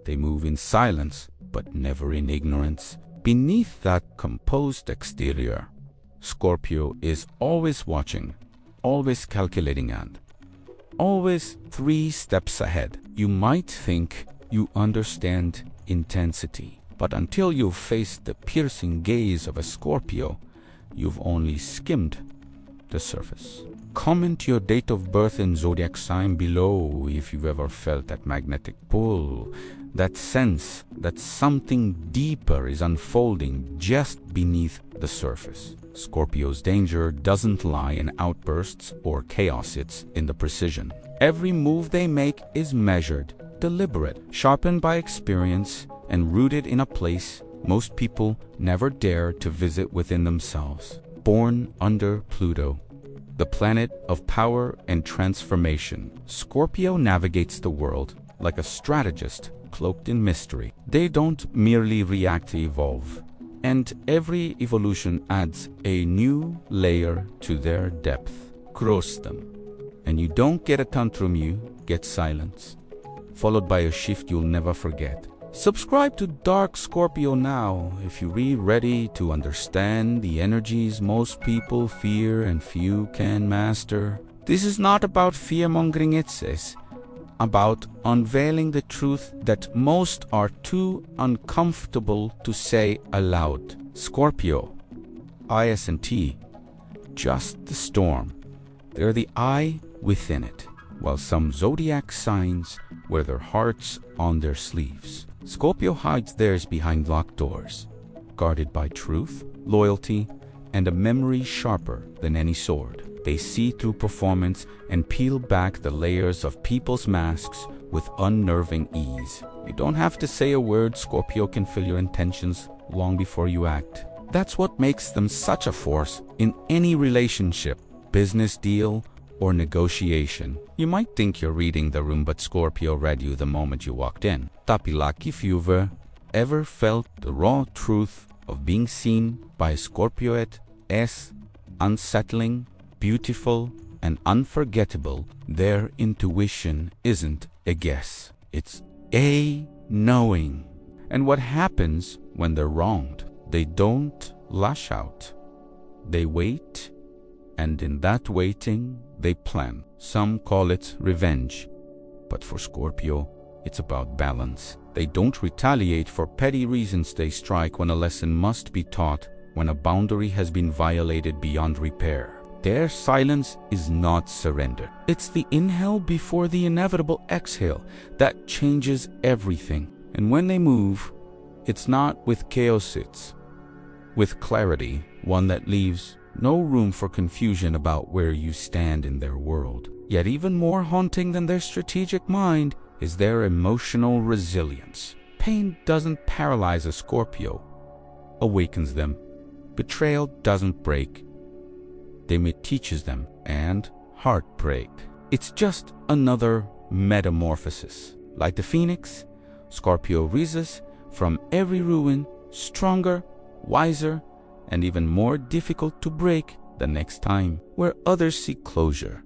They move in silence, but never in ignorance. Beneath that composed exterior, Scorpio is always watching, always calculating, and always 3 steps ahead. You might think you understand intensity, but until you've faced the piercing gaze of a Scorpio, you've only skimmed the surface. Comment your date of birth and zodiac sign below if you've ever felt that magnetic pull, that sense that something deeper is unfolding just beneath the surface. Scorpio's danger doesn't lie in outbursts or chaos, it's in the precision. Every move they make is measured, deliberate, sharpened by experience, and rooted in a place most people never dare to visit within themselves. Born under Pluto, the planet of power and transformation, Scorpio navigates the world like a strategist cloaked in mystery. They don't merely react to evolve, and every evolution adds a new layer to their depth. Cross them, and you don't get a tantrum, you get silence, followed by a shift you'll never forget. Subscribe to Dark Scorpio now if you're ready to understand the energies most people fear and few can master. This is not about fear-mongering, it's about unveiling the truth that most are too uncomfortable to say aloud. Scorpio, ISNT, just the storm. They're the eye within it, while some zodiac signs wear their hearts on their sleeves. Scorpio hides theirs behind locked doors, guarded by truth, loyalty, and a memory sharper than any sword. They see through performance and peel back the layers of people's masks with unnerving ease. You don't have to say a word, Scorpio can feel your intentions long before you act. That's what makes them such a force in any relationship, business deal, or negotiation. You might think you're reading the room, but Scorpio read you the moment you walked in. Tapilak, if you've ever felt the raw truth of being seen by a Scorpioite as unsettling, beautiful, and unforgettable, their intuition isn't a guess. It's a knowing. And what happens when they're wronged? They don't lash out. They wait, and in that waiting, they plan. Some call it revenge, but for Scorpio, it's about balance. They don't retaliate for petty reasons. They strike when a lesson must be taught, when a boundary has been violated beyond repair. Their silence is not surrender. It's the inhale before the inevitable exhale that changes everything. And when they move, it's not with chaos, it's with clarity, one that leaves no room for confusion about where you stand in their world. Yet even more haunting than their strategic mind is their emotional resilience. Pain doesn't paralyze a Scorpio, awakens them. Betrayal doesn't break them, it teaches them. And heartbreak, it's just another metamorphosis. Like the phoenix, Scorpio rises from every ruin, stronger, wiser, and even more difficult to break the next time. Where others seek closure,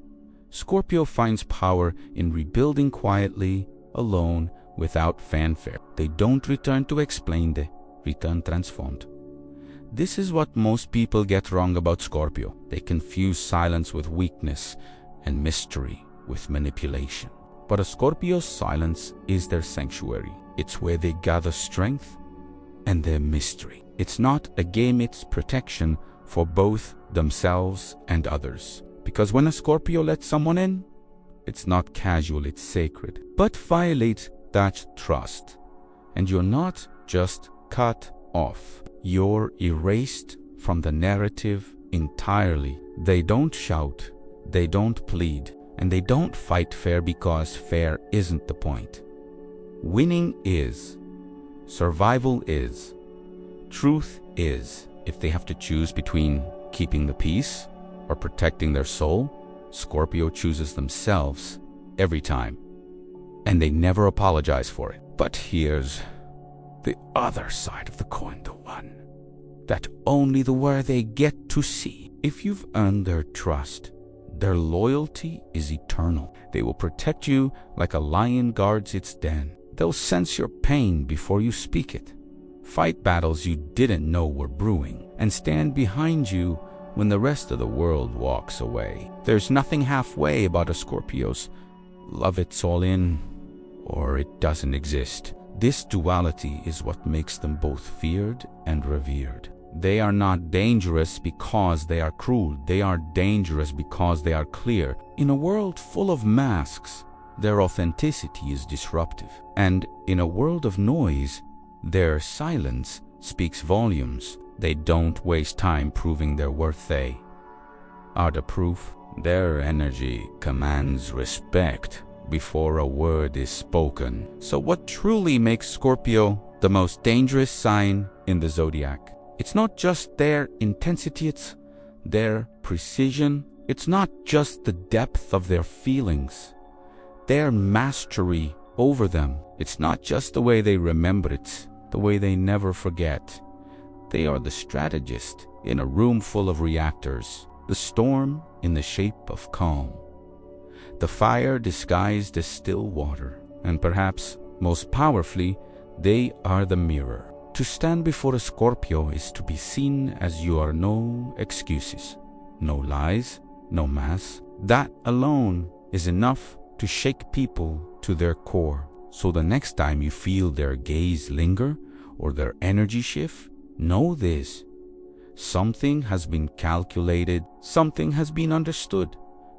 Scorpio finds power in rebuilding quietly, alone, without fanfare. They don't return to explain, they return transformed. This is what most people get wrong about Scorpio. They confuse silence with weakness and mystery with manipulation. But a Scorpio's silence is their sanctuary. It's where they gather strength and their mystery. It's not a game, it's protection for both themselves and others. Because when a Scorpio lets someone in, it's not casual, it's sacred. But violate that trust, and you're not just cut off, you're erased from the narrative entirely. They don't shout, they don't plead, and they don't fight fair because fair isn't the point. Winning is, survival is, truth is. If they have to choose between keeping the peace or protecting their soul, Scorpio chooses themselves every time, and they never apologize for it. But here's the other side of the coin, the one that only the worthy get to see. If you've earned their trust, their loyalty is eternal. They will protect you like a lion guards its den. They'll sense your pain before you speak it, fight battles you didn't know were brewing, and stand behind you when the rest of the world walks away. There's nothing halfway about a Scorpio's love. It's all in, or it doesn't exist. This duality is what makes them both feared and revered. They are not dangerous because they are cruel. They are dangerous because they are clear. In a world full of masks, their authenticity is disruptive. And in a world of noise, their silence speaks volumes. They don't waste time proving their worth. They are the proof. Their energy commands respect before a word is spoken. So what truly makes Scorpio the most dangerous sign in the zodiac? It's not just their intensity, it's their precision. It's not just the depth of their feelings, their mastery over them. It's not just the way they remember, it's the way they never forget. They are the strategist in a room full of reactors, the storm in the shape of calm, the fire disguised as still water, and perhaps most powerfully, they are the mirror. To stand before a Scorpio is to be seen as you are no excuses, no lies, no masks. That alone is enough to shake people to their core. So the next time you feel their gaze linger or their energy shift, know this: something has been calculated, something has been understood,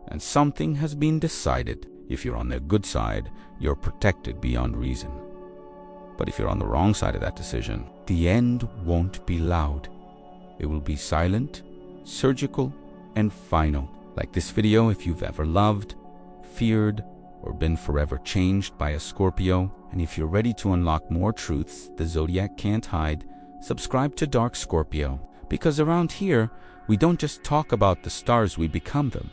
and something has been decided. If you're on their good side, you're protected beyond reason. But if you're on the wrong side of that decision, the end won't be loud. It will be silent, surgical, and final. Like this video if you've ever loved, feared, or been forever changed by a Scorpio. And if you're ready to unlock more truths the zodiac can't hide, subscribe to Dark Scorpio. Because around here, we don't just talk about the stars, we become them.